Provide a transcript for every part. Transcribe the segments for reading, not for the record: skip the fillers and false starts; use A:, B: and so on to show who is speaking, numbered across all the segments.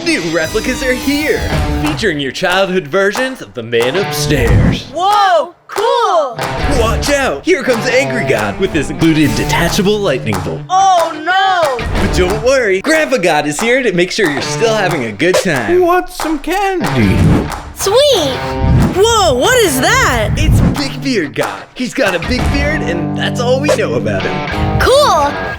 A: New replicas are here, featuring your childhood versions of the man upstairs.
B: Whoa, cool!
A: Watch out, here comes Angry God with his included detachable lightning bolt.
B: Oh no!
A: But don't worry, Grandpa God is here to make sure you're still having a good time.
C: Want some candy?
B: Sweet! Whoa, what is that?
A: It's Big Beard God. He's got a big beard, and that's all we know about him.
B: Cool!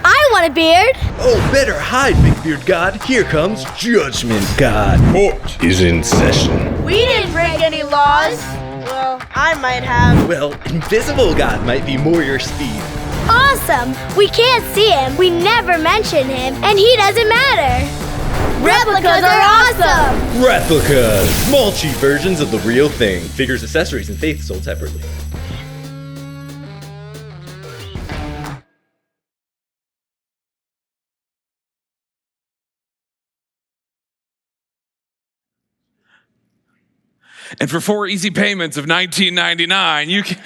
B: I want a beard!
A: Oh, better hide, Big Beard God. Here comes Judgment God.
C: Court is in session.
B: We didn't break any laws. Well, I might have.
A: Well, Invisible God might be more your speed.
D: Awesome! We can't see him, we never mention him, and he doesn't matter. Replicas are awesome!
A: Replicas! Multi versions of the real thing. Figures, accessories, and faith sold separately.
E: And for 4 easy payments of $19.99, you can...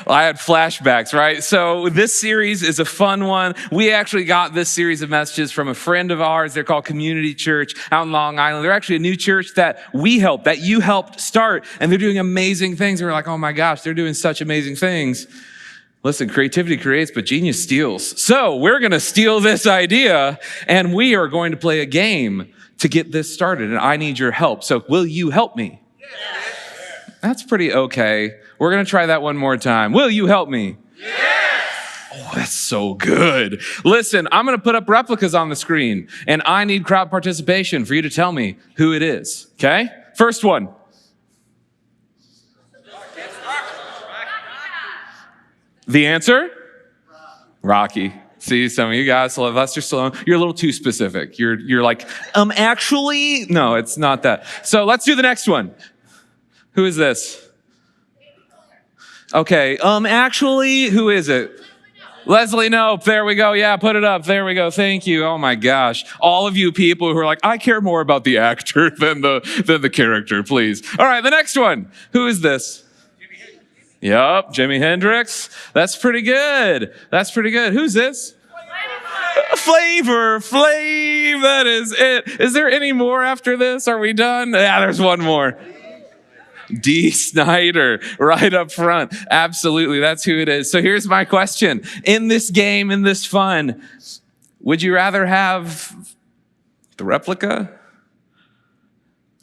E: Well, I had flashbacks, right? So this series is a fun one. We actually got this series of messages from a friend of ours. They're called Community Church out in Long Island. They're actually a new church that you helped start, and they're doing amazing things. And we're like, oh my gosh, they're doing such amazing things. Listen, creativity creates, but genius steals. So we're going to steal this idea, and we are going to play a game to get this started, and I need your help. So will you help me? Yes. That's pretty okay. We're going to try that one more time. Will you help me? Yes! Oh, that's so good. Listen, I'm going to put up replicas on the screen, and I need crowd participation for you to tell me who it is, okay? First one. The answer? Rocky. See, some of you guys, Sylvester Stallone, you're a little too specific. You're like, actually? No, it's not that. So let's do the next one. Who is this? Okay, actually, who is it? Leslie Knope. There we go. Yeah, put it up. There we go. Thank you. Oh my gosh. All of you people who are like, I care more about the actor than the character, please. All right, the next one. Who is this? Yep, Jimi Hendrix. That's pretty good. That's pretty good. Who's this? Flavor Flav. That is it. Is there any more after this? Are we done? Yeah, there's one more. D. Snyder, right up front. Absolutely, that's who it is. So here's my question. In this game, in this fun, would you rather have the replica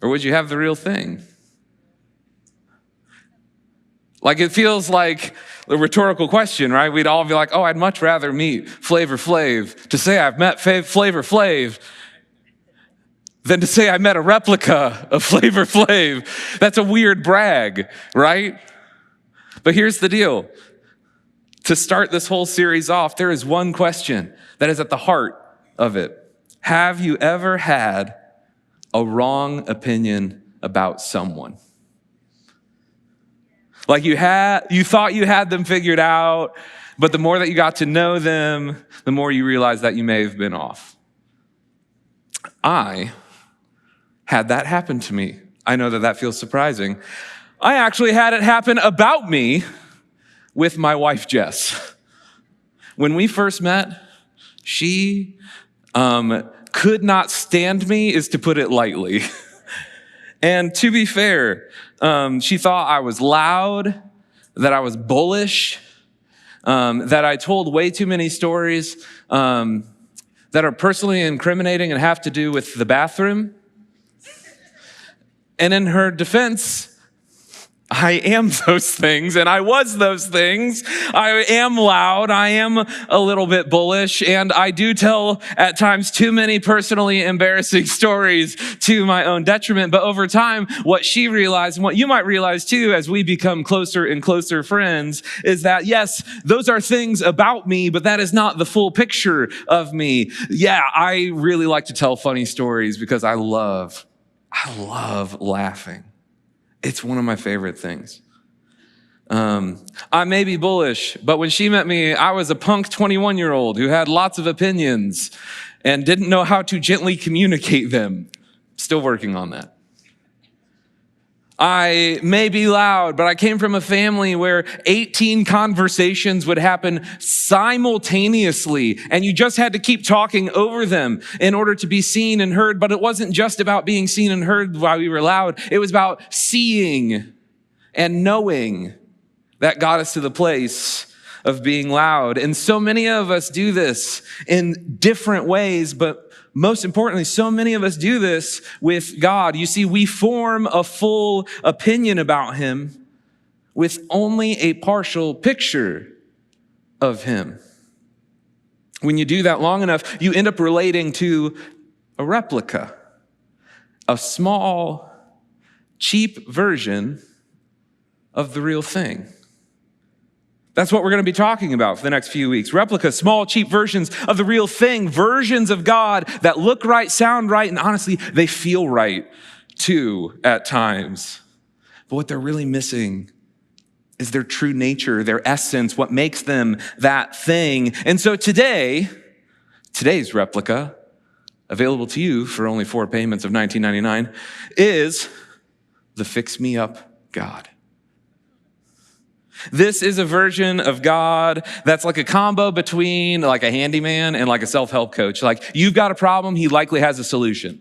E: or would you have the real thing? Like, it feels like a rhetorical question, right? We'd all be like, oh, I'd much rather meet Flavor Flav. To say I've met Flavor Flav than to say I met a replica of Flavor Flav. That's a weird brag, right? But here's the deal. To start this whole series off, there is one question that is at the heart of it. Have you ever had a wrong opinion about someone? Like you thought you had them figured out, but the more that you got to know them, the more you realized that you may have been off. I had that happen to me. I know that feels surprising. I actually had it happen about me with my wife, Jess. When we first met, she could not stand me, is to put it lightly. And to be fair, she thought I was loud, that I was bullish, that I told way too many stories that are personally incriminating and have to do with the bathroom. And in her defense, I am those things, and I was those things. I am loud, I am a little bit bullish, and I do tell at times too many personally embarrassing stories to my own detriment. But over time, what she realized, and what you might realize too as we become closer and closer friends, is that yes, those are things about me, but that is not the full picture of me. Yeah, I really like to tell funny stories because I love laughing. It's one of my favorite things. I may be bullish, but when she met me, I was a punk 21-year-old who had lots of opinions and didn't know how to gently communicate them. Still working on that. I may be loud, but I came from a family where 18 conversations would happen simultaneously, and you just had to keep talking over them in order to be seen and heard. But it wasn't just about being seen and heard while we were loud. It was about seeing and knowing that got us to the place of being loud. And so many of us do this in different ways, but most importantly, so many of us do this with God. You see, we form a full opinion about him with only a partial picture of him. When you do that long enough, you end up relating to a replica, a small, cheap version of the real thing. That's what we're going to be talking about for the next few weeks. Replicas, small, cheap versions of the real thing, versions of God that look right, sound right, and honestly, they feel right too at times. But what they're really missing is their true nature, their essence, what makes them that thing. And so today's replica, available to you for only 4 payments of $19.99, is the Fix Me Up God. This is a version of God that's like a combo between like a handyman and like a self-help coach. Like, you've got a problem, he likely has a solution.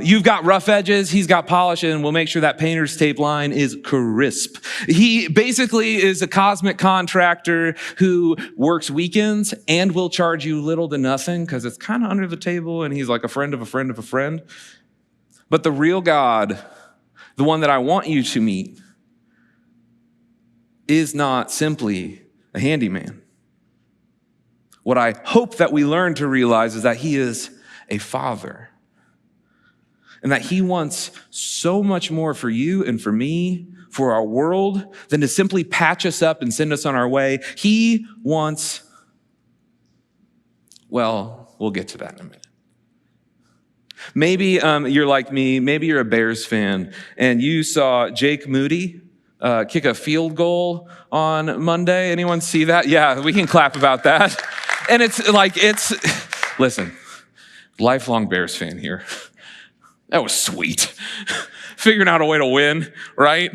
E: You've got rough edges, he's got polish, and we'll make sure that painter's tape line is crisp. He basically is a cosmic contractor who works weekends and will charge you little to nothing because it's kind of under the table, and he's like a friend of a friend of a friend. But the real God, the one that I want you to meet, is not simply a handyman. What I hope that we learn to realize is that he is a father, and that he wants so much more for you and for me, for our world, than to simply patch us up and send us on our way. He wants, well, we'll get to that in a minute. Maybe you're like me, maybe you're a Bears fan, and you saw Jake Moody kick a field goal on Monday. Anyone see that? Yeah, we can clap about that. And listen, lifelong Bears fan here. That was sweet. Figuring out a way to win, right?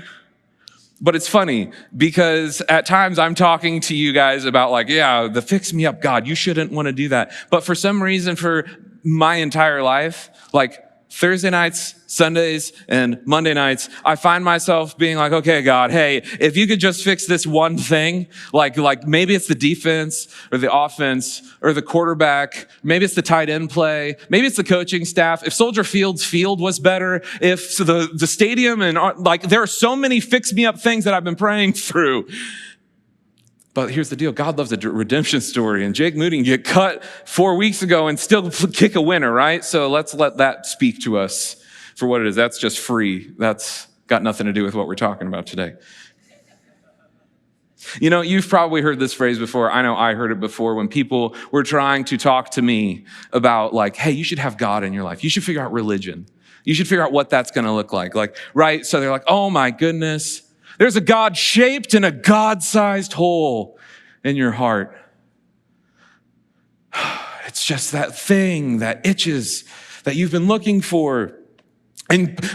E: But it's funny because at times I'm talking to you guys about the Fix Me Up God, you shouldn't want to do that. But for some reason, for my entire life, Thursday nights, Sundays, and Monday nights, I find myself being like, okay, God, hey, if you could just fix this one thing, like maybe it's the defense or the offense or the quarterback, maybe it's the tight end play, maybe it's the coaching staff. If Soldier Field's field was better, if the stadium, and there are so many fix me up things that I've been praying through. But here's the deal. God loves a redemption story, and Jake Moody can get cut 4 weeks ago and still kick a winner, right? So let's let that speak to us for what it is. That's just free. That's got nothing to do with what we're talking about today. You know, you've probably heard this phrase before. I know I heard it before when people were trying to talk to me about hey, you should have God in your life. You should figure out religion. You should figure out what that's going to look like. Right? So they're like, oh my goodness. There's a God-shaped and a God-sized hole in your heart. It's just that thing that itches that you've been looking for.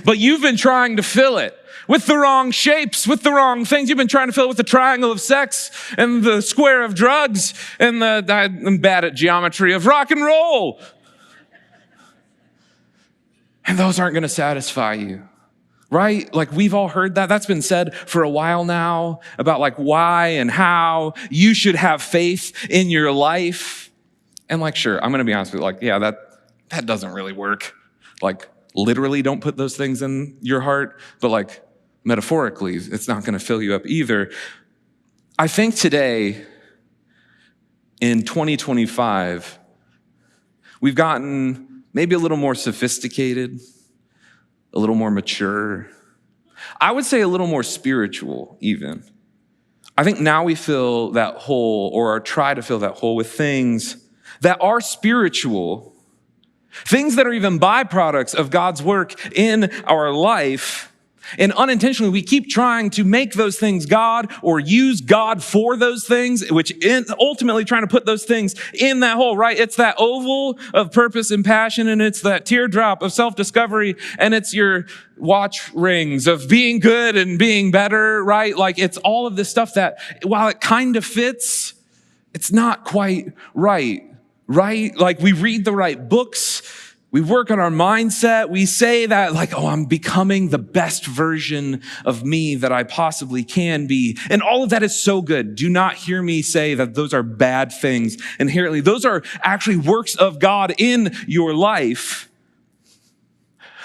E: But you've been trying to fill it with the wrong shapes, with the wrong things. You've been trying to fill it with the triangle of sex and the square of drugs and I'm bad at geometry, of rock and roll. And those aren't going to satisfy you. Right? We've all heard that. That's been said for a while now about why and how you should have faith in your life. And sure, I'm going to be honest with you, that doesn't really work. Literally don't put those things in your heart, but metaphorically, it's not going to fill you up either. I think today in 2025, we've gotten maybe a little more sophisticated, a little more mature. I would say a little more spiritual even. I think now we fill that hole, or try to fill that hole, with things that are spiritual, things that are even byproducts of God's work in our life, And unintentionally, we keep trying to make those things God or use God for those things, which ultimately trying to put those things in that hole, right? It's that oval of purpose and passion, and it's that teardrop of self-discovery, and it's your watch rings of being good and being better, right? Like it's all of this stuff that, while it kind of fits, it's not quite right? Like we read the right books, we work on our mindset. We say that like, oh, I'm becoming the best version of me that I possibly can be. And all of that is so good. Do not hear me say that those are bad things inherently. Those are actually works of God in your life.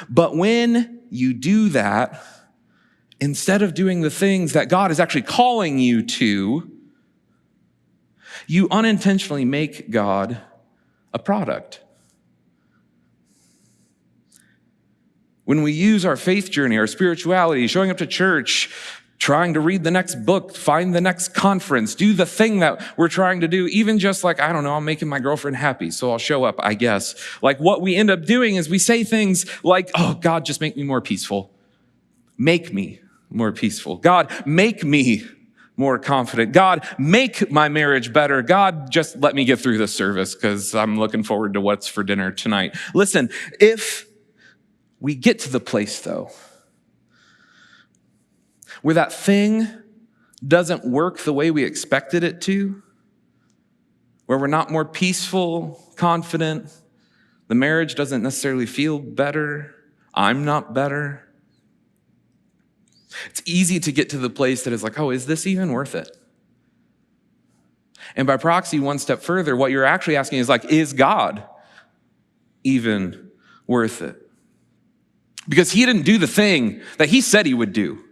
E: But when you do that, instead of doing the things that God is actually calling you to, you unintentionally make God a product. When we use our faith journey, our spirituality, showing up to church, trying to read the next book, find the next conference, do the thing that we're trying to do, even just like, I don't know, I'm making my girlfriend happy, so I'll show up, I guess. Like what we end up doing is we say things like, oh, God, just make me more peaceful. Make me more peaceful. God, make me more confident. God, make my marriage better. God, just let me get through this service because I'm looking forward to what's for dinner tonight. Listen, if we get to the place, though, where that thing doesn't work the way we expected it to, where we're not more peaceful, confident, the marriage doesn't necessarily feel better, I'm not better. It's easy to get to the place that is like, oh, is this even worth it? And by proxy, one step further, what you're actually asking is like, is God even worth it? Because he didn't do the thing that he said he would do.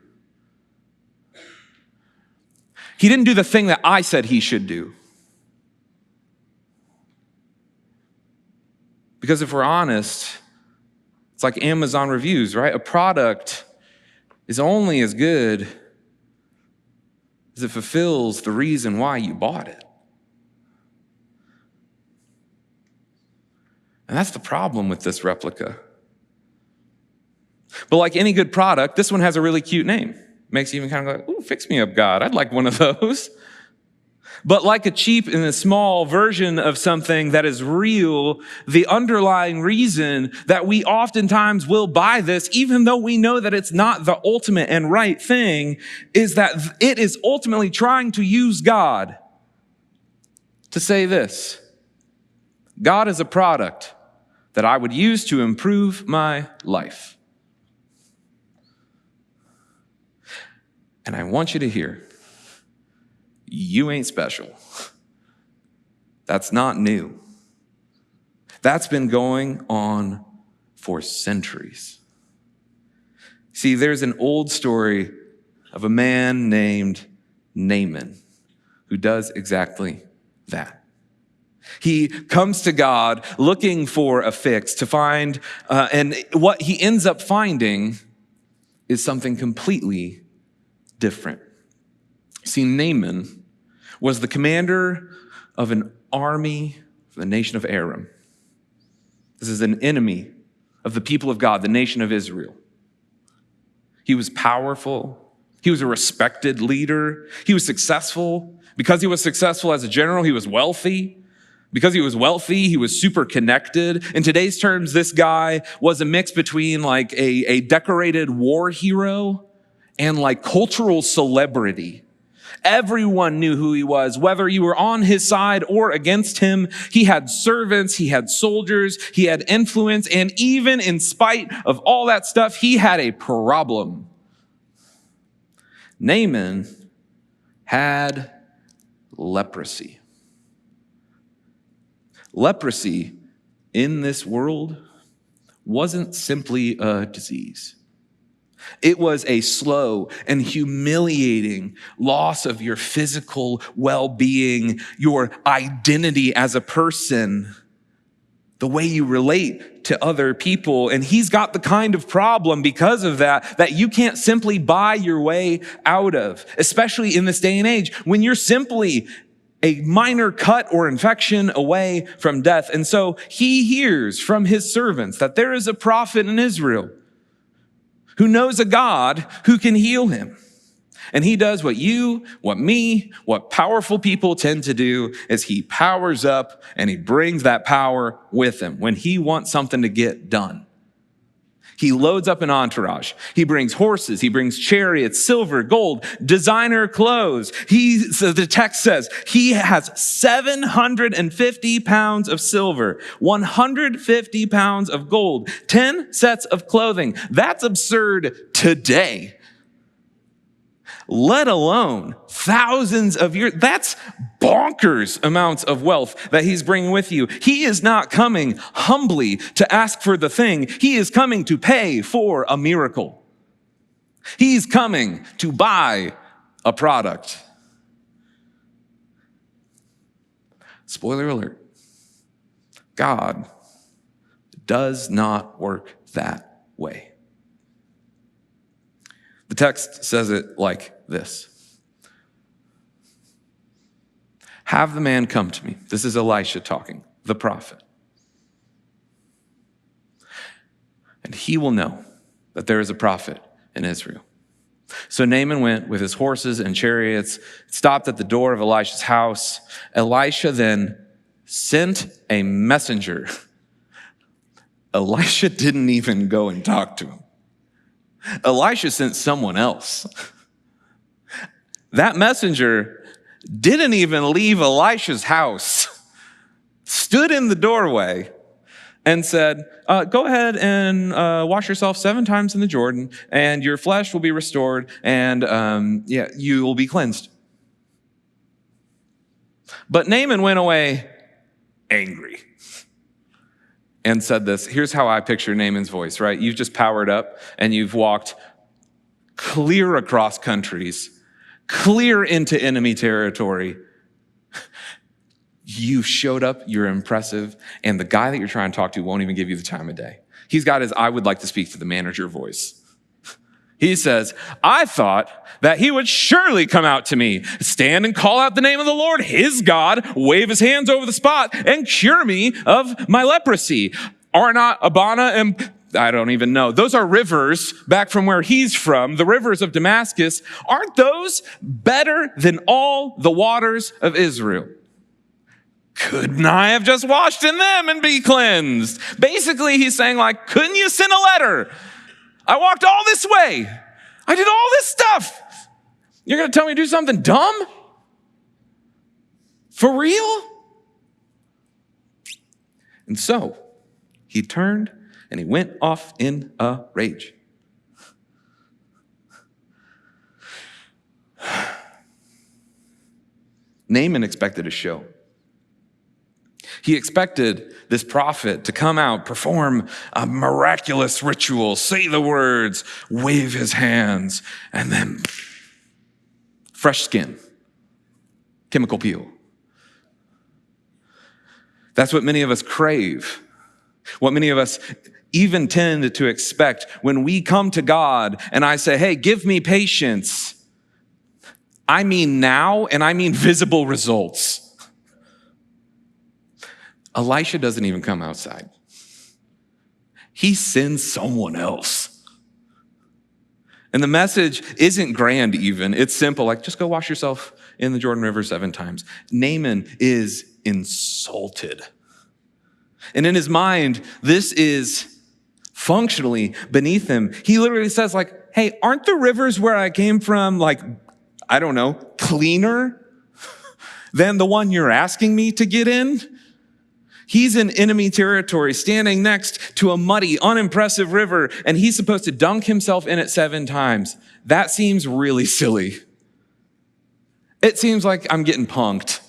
E: He didn't do the thing that I said he should do. Because if we're honest, it's like Amazon reviews, right? A product is only as good as it fulfills the reason why you bought it. And that's the problem with this replica. But like any good product, this one has a really cute name. Makes you even kind of like, ooh, fix me up, God. I'd like one of those. But like a cheap and a small version of something that is real, the underlying reason that we oftentimes will buy this, even though we know that it's not the ultimate and right thing, is that it is ultimately trying to use God to say this: God is a product that I would use to improve my life. And I want you to hear, you ain't special. That's not new. That's been going on for centuries. See, there's an old story of a man named Naaman who does exactly that. He comes to God looking for a fix to find, and what he ends up finding is something completely different. See, Naaman was the commander of an army for the nation of Aram. This is an enemy of the people of God, the nation of Israel. He was powerful. He was a respected leader. He was successful. Because he was successful as a general, he was wealthy. Because he was wealthy, he was super connected. In today's terms, this guy was a mix between like a decorated war hero and like cultural celebrity. Everyone knew who he was, whether you were on his side or against him. He had servants, he had soldiers, he had influence, and even in spite of all that stuff, he had a problem. Naaman had leprosy. Leprosy in this world wasn't simply a disease. It was a slow and humiliating loss of your physical well-being, your identity as a person, the way you relate to other people. And he's got the kind of problem because of that you can't simply buy your way out of, especially in this day and age when you're simply a minor cut or infection away from death. And so he hears from his servants that there is a prophet in Israel who knows a God who can heal him. And he does what you, what me, what powerful people tend to do is he powers up and he brings that power with him when he wants something to get done. He loads up an entourage. He brings horses. He brings chariots, silver, gold, designer clothes. So the text says he has 750 pounds of silver, 150 pounds of gold, 10 sets of clothing. That's absurd today. Let alone thousands of years. That's bonkers amounts of wealth that he's bringing with you. He is not coming humbly to ask for the thing. He is coming to pay for a miracle. He's coming to buy a product. Spoiler alert. God does not work that way. The text says it like this. Have the man come to me. This is Elisha talking, the prophet. And he will know that there is a prophet in Israel. So Naaman went with his horses and chariots, stopped at the door of Elisha's house. Elisha then sent a messenger. Elisha didn't even go and talk to him. Elisha sent someone else. That messenger didn't even leave Elisha's house, stood in the doorway and said, go ahead and wash yourself 7 times in the Jordan and your flesh will be restored and you will be cleansed. But Naaman went away angry and said this. Here's how I picture Naaman's voice, right? You've just powered up and you've walked clear across countries, clear into enemy territory. You showed up, you're impressive, and the guy that you're trying to talk to won't even give you the time of day. He's got his I would like to speak to the manager voice. He says, I thought that he would surely come out to me, stand and call out the name of the Lord, his God, wave his hands over the spot and cure me of my leprosy. Are not Abana and I don't even know. Those are rivers back from where he's from, the rivers of Damascus. Aren't those better than all the waters of Israel? Couldn't I have just washed in them and be cleansed? Basically, he's saying like, couldn't you send a letter? I walked all this way. I did all this stuff. You're going to tell me to do something dumb? For real? And so he turned and he went off in a rage. Naaman expected a show. He expected this prophet to come out, perform a miraculous ritual, say the words, wave his hands, and then fresh skin, chemical peel. That's what many of us crave. What many of us even tend to expect when we come to God and I say, hey, give me patience. I mean now, and I mean visible results. Elisha doesn't even come outside. He sends someone else. And the message isn't grand even. It's simple, like just go wash yourself in the Jordan River 7 times. Naaman is insulted. And in his mind, this is functionally beneath him. He literally says like, hey, aren't the rivers where I came from like, I don't know, cleaner than the one you're asking me to get in? He's in enemy territory, standing next to a muddy, unimpressive river, and he's supposed to dunk himself in it 7 times. That seems really silly. It seems like I'm getting punked.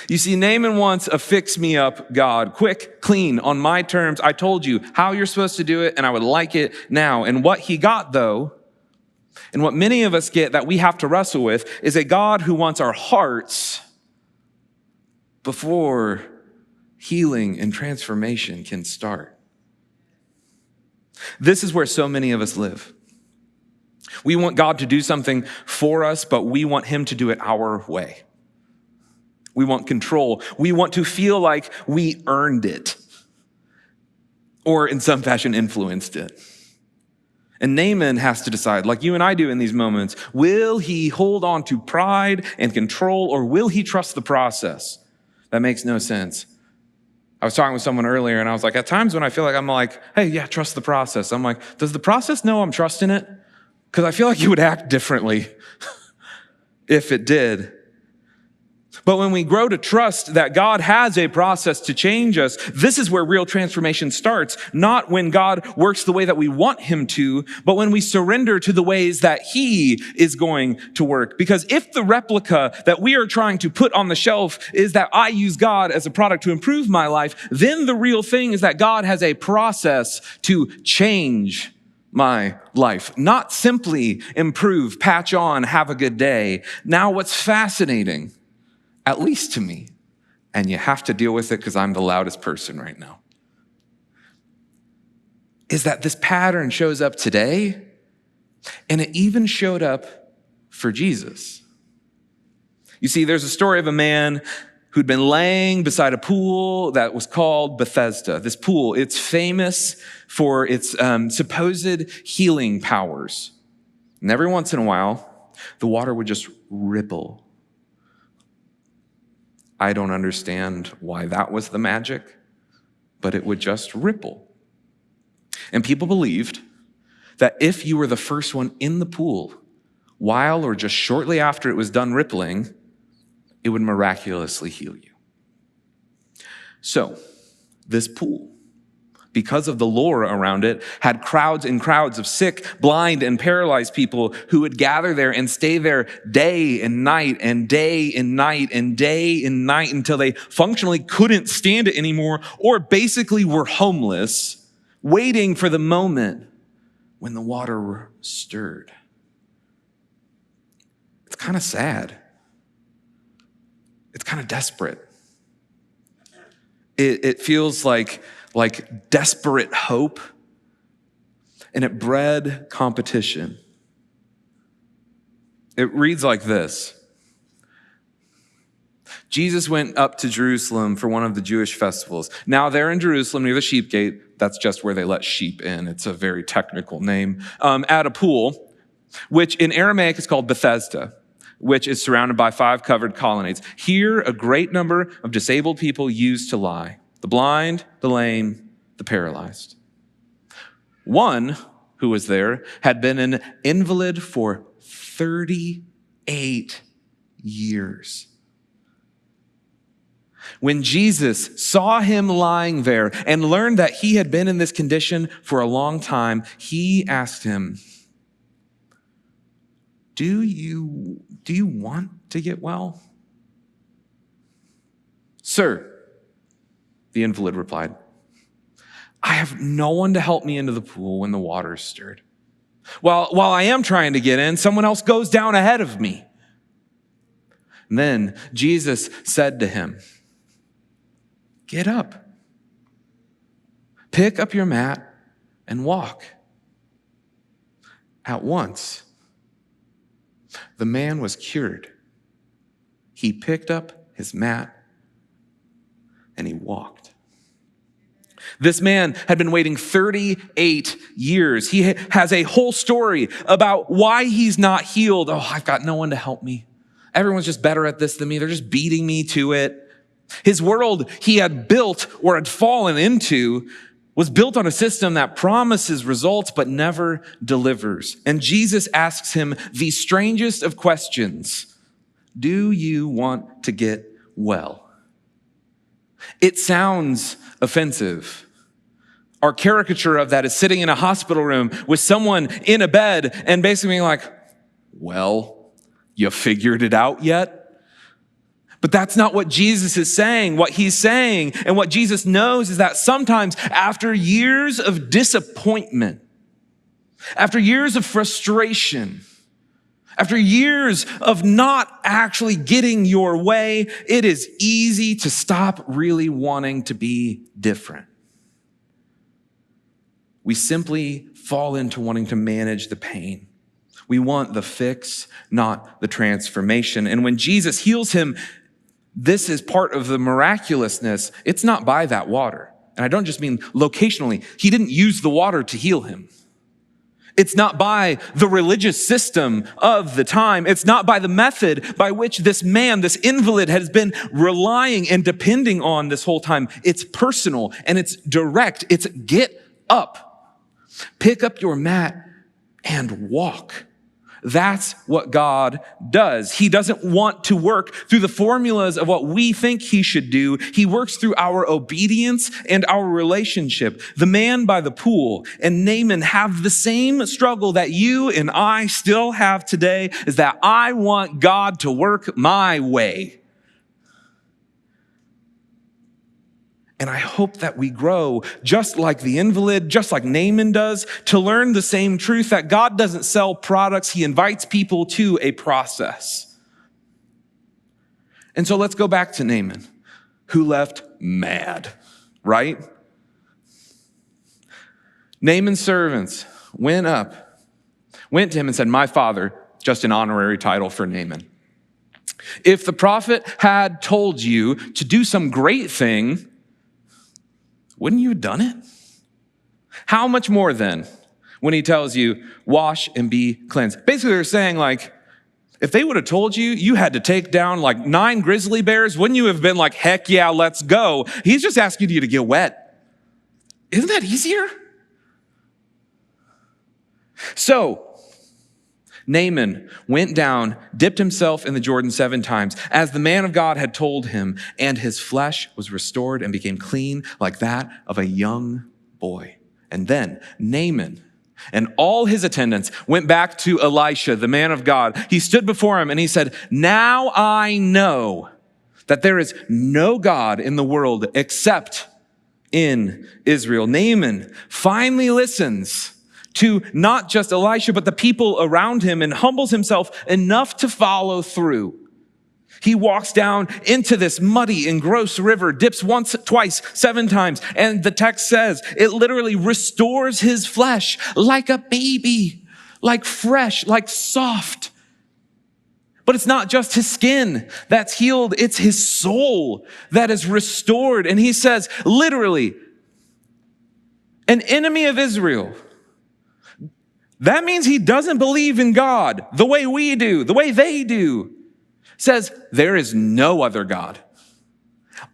E: You see, Naaman wants a fix-me-up God, quick, clean, on my terms. I told you how you're supposed to do it, and I would like it now. And what he got, though, and what many of us get that we have to wrestle with, is a God who wants our hearts before healing and transformation can start. This is where so many of us live. We want God to do something for us, but we want him to do it our way. We want control. We want to feel like we earned it, or in some fashion influenced it. And Naaman has to decide, like you and I do in these moments, will he hold on to pride and control, or will he trust the process? That makes no sense. I was talking with someone earlier, and I was like, at times when I feel like I'm like, hey, yeah, trust the process. I'm like, does the process know I'm trusting it? Because I feel like you would act differently if it did. But when we grow to trust that God has a process to change us, this is where real transformation starts. Not when God works the way that we want him to, but when we surrender to the ways that he is going to work. Because if the replica that we are trying to put on the shelf is that I use God as a product to improve my life, then the real thing is that God has a process to change my life. Not simply improve, patch on, have a good day. Now what's fascinating, at least to me, and you have to deal with it because I'm the loudest person right now, is that this pattern shows up today, and it even showed up for Jesus. You see, there's a story of a man who'd been laying beside a pool that was called Bethesda. This pool, it's famous for its supposed healing powers. And every once in a while, the water would just ripple. I don't understand why that was the magic, but it would just ripple. And people believed that if you were the first one in the pool, while or just shortly after it was done rippling, it would miraculously heal you. So, this pool, because of the lore around it, had crowds and crowds of sick, blind, and paralyzed people who would gather there and stay there day and night and day and night and day and night until they functionally couldn't stand it anymore, or basically were homeless, waiting for the moment when the water stirred. It's kind of sad. It's kind of desperate. It feels like desperate hope, and it bred competition. It reads like this. Jesus went up to Jerusalem for one of the Jewish festivals. Now there in Jerusalem near the sheep gate, that's just where they let sheep in. It's a very technical name. At a pool, which in Aramaic is called Bethesda, which is surrounded by 5 covered colonnades. Here, a great number of disabled people used to lie: the blind, the lame, the paralyzed. One who was there had been an invalid for 38 years. When Jesus saw him lying there and learned that he had been in this condition for a long time, he asked him, Do you want to get well? Sir, the invalid replied, I have no one to help me into the pool when the water is stirred. While I am trying to get in, someone else goes down ahead of me. And then Jesus said to him, Get up, pick up your mat, and walk. At once, the man was cured. He picked up his mat and he walked. This man had been waiting 38 years. He has a whole story about why he's not healed. Oh, I've got no one to help me. Everyone's just better at this than me. They're just beating me to it. His world he had built or had fallen into was built on a system that promises results but never delivers. And Jesus asks him the strangest of questions. Do you want to get well? It sounds offensive. Our caricature of that is sitting in a hospital room with someone in a bed and basically being like, well, you figured it out yet? But that's not what Jesus is saying. What he's saying and what Jesus knows is that sometimes after years of disappointment, after years of frustration, after years of not actually getting your way, it is easy to stop really wanting to be different. We simply fall into wanting to manage the pain. We want the fix, not the transformation. And when Jesus heals him, this is part of the miraculousness. It's not by that water. And I don't just mean locationally. He didn't use the water to heal him. It's not by the religious system of the time. It's not by the method by which this man, this invalid, has been relying and depending on this whole time. It's personal and it's direct. It's get up, pick up your mat and walk. That's what God does. He doesn't want to work through the formulas of what we think he should do. He works through our obedience and our relationship. The man by the pool and Naaman have the same struggle that you and I still have today, is that I want God to work my way. And I hope that we grow just like the invalid, just like Naaman does, to learn the same truth that God doesn't sell products. He invites people to a process. And so let's go back to Naaman, who left mad, right? Naaman's servants went to him and said, "My father," just an honorary title for Naaman, "if the prophet had told you to do some great thing, wouldn't you have done it? How much more then when he tells you, wash and be cleansed?" Basically, they're saying, like, if they would have told you you had to take down like 9 grizzly bears, wouldn't you have been like, heck yeah, let's go? He's just asking you to get wet. Isn't that easier? So Naaman went down, dipped himself in the Jordan 7 times, as the man of God had told him, and his flesh was restored and became clean like that of a young boy. And then Naaman and all his attendants went back to Elisha, the man of God. He stood before him and he said, "Now I know that there is no God in the world except in Israel." Naaman finally listens to not just Elisha, but the people around him, and humbles himself enough to follow through. He walks down into this muddy and gross river, dips once, twice, 7 times. And the text says it literally restores his flesh like a baby, like fresh, like soft. But it's not just his skin that's healed. It's his soul that is restored. And he says, literally, an enemy of Israel. That means he doesn't believe in God the way we do, the way they do. Says, there is no other God.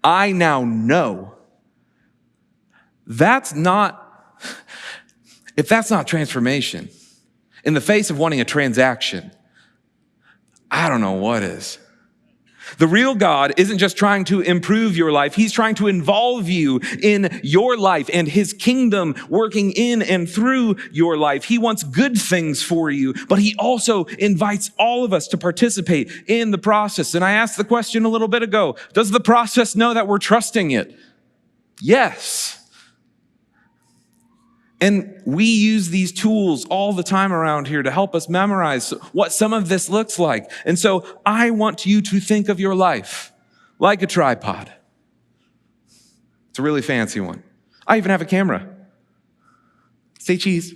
E: I now know. If that's not transformation, in the face of wanting a transaction, I don't know what is. The real God isn't just trying to improve your life. He's trying to involve you in your life and his kingdom working in and through your life. He wants good things for you, but he also invites all of us to participate in the process. And I asked the question a little bit ago, does the process know that we're trusting it? Yes. And we use these tools all the time around here to help us memorize what some of this looks like. And so I want you to think of your life like a tripod. It's a really fancy one. I even have a camera. Say cheese.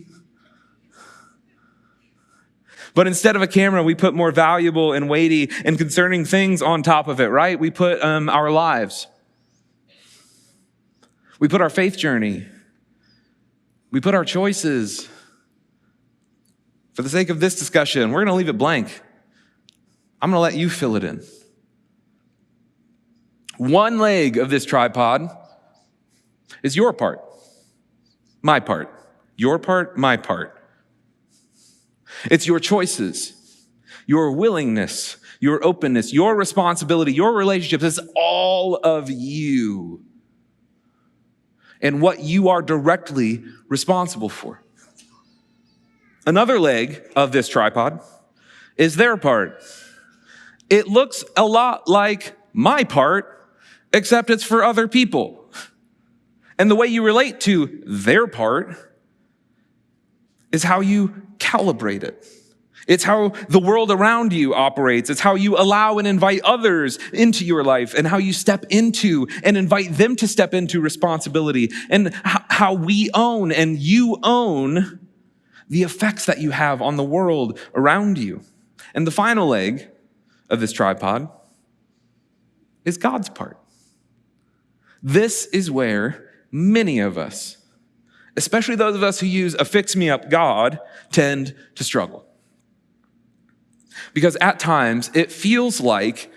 E: But instead of a camera, we put more valuable and weighty and concerning things on top of it, right? We put our lives. We put our faith journey. We put our choices. For the sake of this discussion, we're going to leave it blank. I'm going to let you fill it in. One leg of this tripod is your part, my part, your part, my part. It's your choices, your willingness, your openness, your responsibility, your relationships. It's all of you and what you are directly responsible for. Another leg of this tripod is their part. It looks a lot like my part, except it's for other people. And the way you relate to their part is how you calibrate it. It's how the world around you operates. It's how you allow and invite others into your life, and how you step into and invite them to step into responsibility, and how we own and you own the effects that you have on the world around you. And the final leg of this tripod is God's part. This is where many of us especially those of us who use a fix-me-up God, tend to struggle. Because at times, it feels like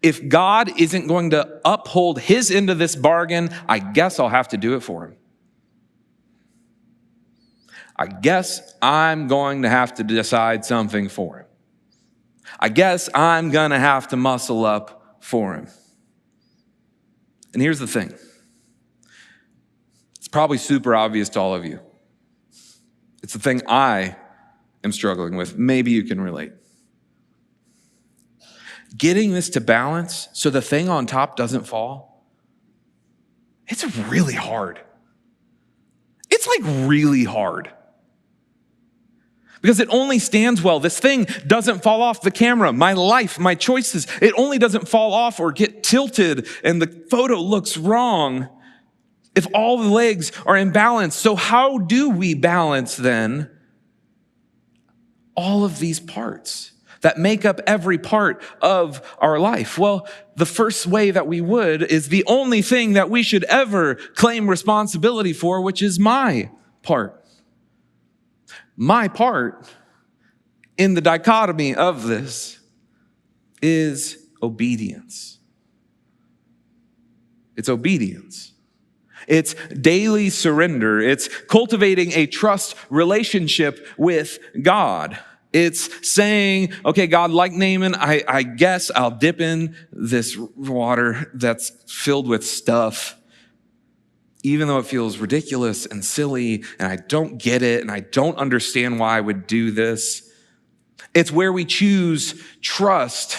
E: if God isn't going to uphold his end of this bargain, I guess I'll have to do it for him. I guess I'm going to have to decide something for him. I guess I'm going to have to muscle up for him. And here's the thing. It's probably super obvious to all of you. It's the thing I am struggling with. Maybe you can relate. Getting this to balance so the thing on top doesn't fall, it's really hard. It's like really hard. Because it only stands well. This thing doesn't fall off the camera. My life, my choices, it only doesn't fall off or get tilted and the photo looks wrong if all the legs are in balance. So how do we balance then all of these parts that make up every part of our life? Well, the first way that we would is the only thing that we should ever claim responsibility for, which is my part. My part in the dichotomy of this is obedience. It's obedience. It's daily surrender. It's cultivating a trust relationship with God. It's saying, okay, God, like Naaman, I guess I'll dip in this water that's filled with stuff, even though it feels ridiculous and silly, and I don't get it, and I don't understand why I would do this. It's where we choose trust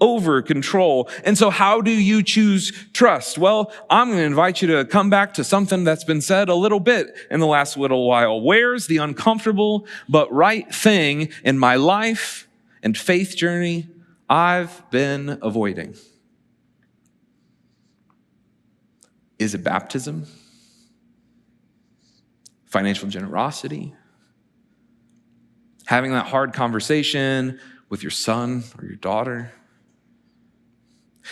E: over control. And so how do you choose trust? Well, I'm going to invite you to come back to something that's been said a little bit in the last little while. Where's the uncomfortable but right thing in my life and faith journey I've been avoiding? Is it baptism? Financial generosity? Having that hard conversation with your son or your daughter?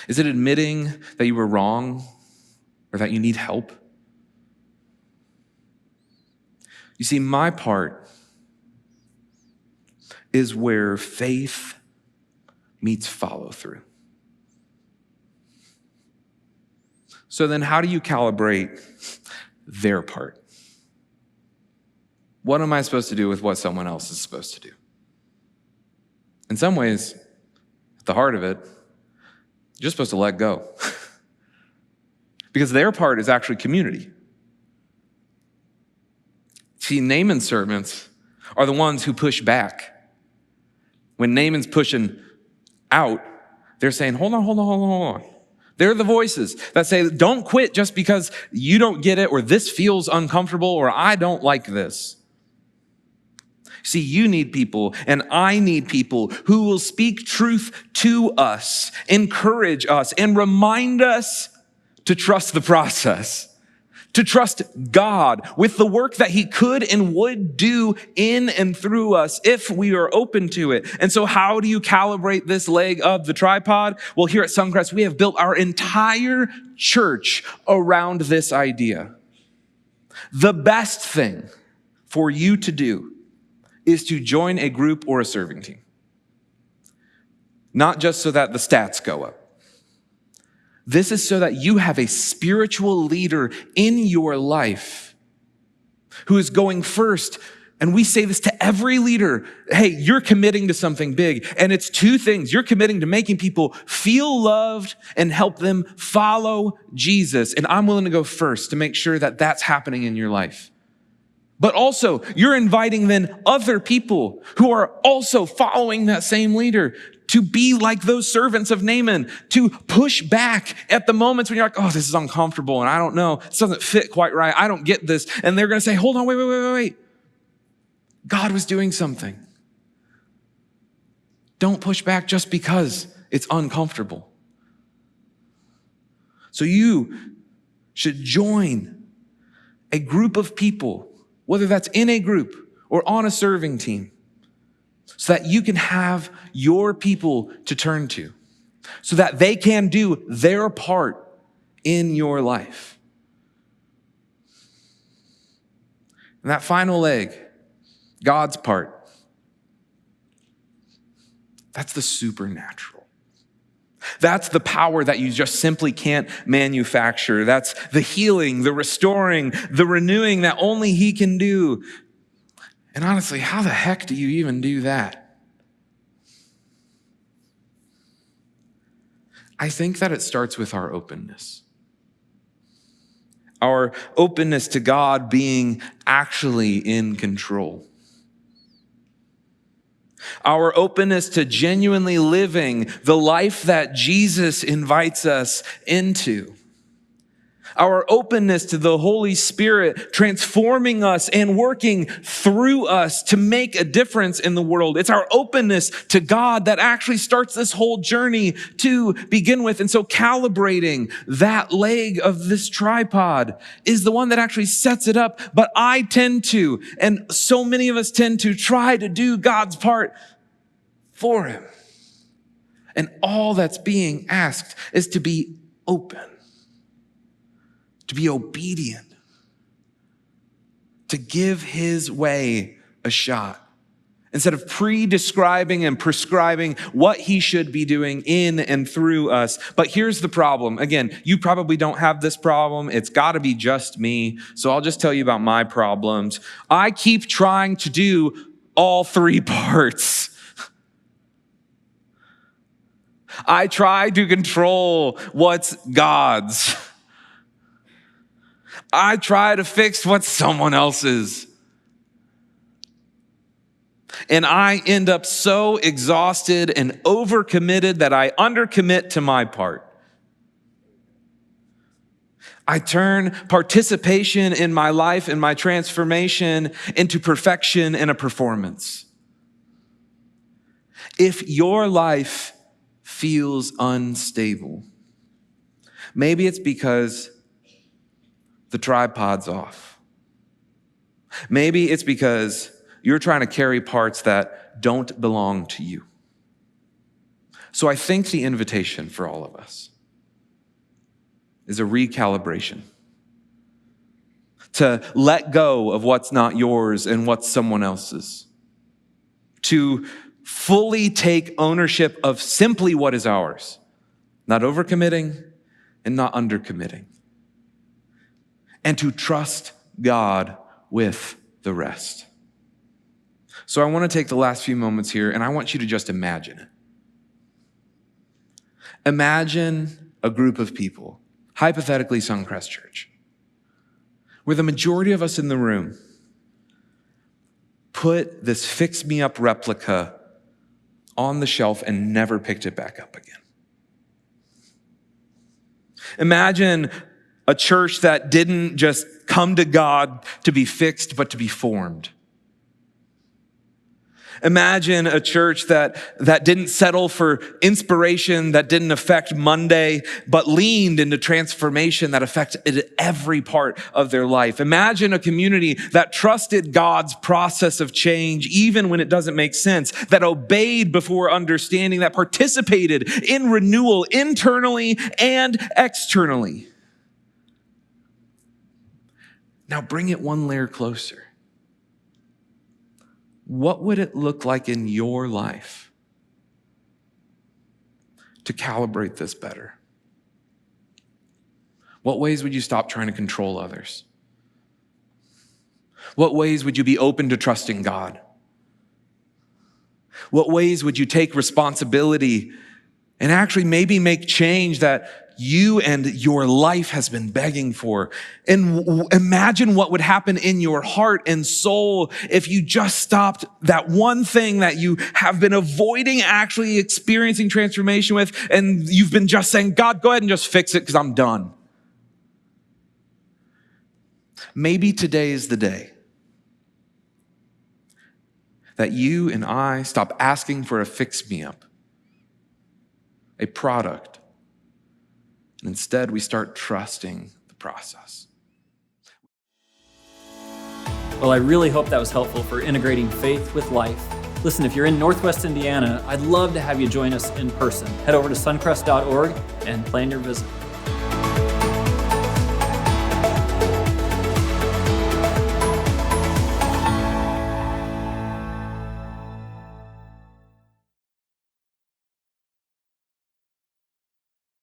E: Is it admitting that you were wrong or that you need help? You see, my part is where faith meets follow through. So then how do you calibrate their part? What am I supposed to do with what someone else is supposed to do? In some ways, at the heart of it, you're just supposed to let go. Because their part is actually community. See, Naaman's servants are the ones who push back. When Naaman's pushing out, they're saying, hold on. They're the voices that say, don't quit just because you don't get it, or this feels uncomfortable, or I don't like this. See, you need people, and I need people who will speak truth to us, encourage us, and remind us to trust the process, to trust God with the work that he could and would do in and through us if we are open to it. And so how do you calibrate this leg of the tripod? Well, here at Suncrest, we have built our entire church around this idea. The best thing for you to do is to join a group or a serving team. Not just so that the stats go up. This is so that you have a spiritual leader in your life who is going first. And we say this to every leader. Hey, you're committing to something big. And it's two things. You're committing to making people feel loved and help them follow Jesus. And I'm willing to go first to make sure that that's happening in your life. But also, you're inviting then other people who are also following that same leader to be like those servants of Naaman, to push back at the moments when you're like, oh, this is uncomfortable and I don't know, this doesn't fit quite right, I don't get this. And they're going to say, hold on, wait. God was doing something. Don't push back just because it's uncomfortable. So you should join a group of people, whether that's in a group or on a serving team, so that you can have your people to turn to, so that they can do their part in your life. And that final leg, God's part, that's the supernatural. That's the power that you just simply can't manufacture. That's the healing, the restoring, the renewing that only He can do. And honestly, how the heck do you even do that? I think that it starts with our openness. Our openness to God being actually in control. Our openness to genuinely living the life that Jesus invites us into. Our openness to the Holy Spirit transforming us and working through us to make a difference in the world. It's our openness to God that actually starts this whole journey to begin with. And so calibrating that leg of this tripod is the one that actually sets it up. But I tend to, and so many of us tend to try to do God's part for Him. And all that's being asked is to be open. To be obedient, to give His way a shot, instead of pre-describing and prescribing what He should be doing in and through us. But here's the problem. Again, you probably don't have this problem. It's got to be just me. So I'll just tell you about my problems. I keep trying to do all three parts. I try to control what's God's. I try to fix what's someone else's. And I end up so exhausted and overcommitted that I undercommit to my part. I turn participation in my life and my transformation into perfection and a performance. If your life feels unstable, maybe it's because the tripod's off. Maybe it's because you're trying to carry parts that don't belong to you. So I think the invitation for all of us is a recalibration. To let go of what's not yours and what's someone else's. To fully take ownership of simply what is ours. Not overcommitting and not undercommitting. And to trust God with the rest. So I want to take the last few moments here and I want you to just imagine it. Imagine a group of people, hypothetically Suncrest Church, where the majority of us in the room put this fix-me-up replica on the shelf and never picked it back up again. Imagine a church that didn't just come to God to be fixed, but to be formed. Imagine a church that didn't settle for inspiration that didn't affect Monday, but leaned into transformation that affected every part of their life. Imagine a community that trusted God's process of change, even when it doesn't make sense, that obeyed before understanding, that participated in renewal internally and externally. Now bring it one layer closer. What would it look like in your life to calibrate this better? What ways would you stop trying to control others? What ways would you be open to trusting God? What ways would you take responsibility and actually maybe make change that you and your life has been begging for? And imagine what would happen in your heart and soul if you just stopped that one thing that you have been avoiding actually experiencing transformation with, and you've been just saying, God, go ahead and just fix it because I'm done. Maybe today is the day that you and I stop asking for a fix-me-up, a product, and instead we start trusting the process.
F: Well, I really hope that was helpful for integrating faith with life. Listen, if you're in Northwest Indiana, I'd love to have you join us in person. Head over to suncrest.org and plan your visit.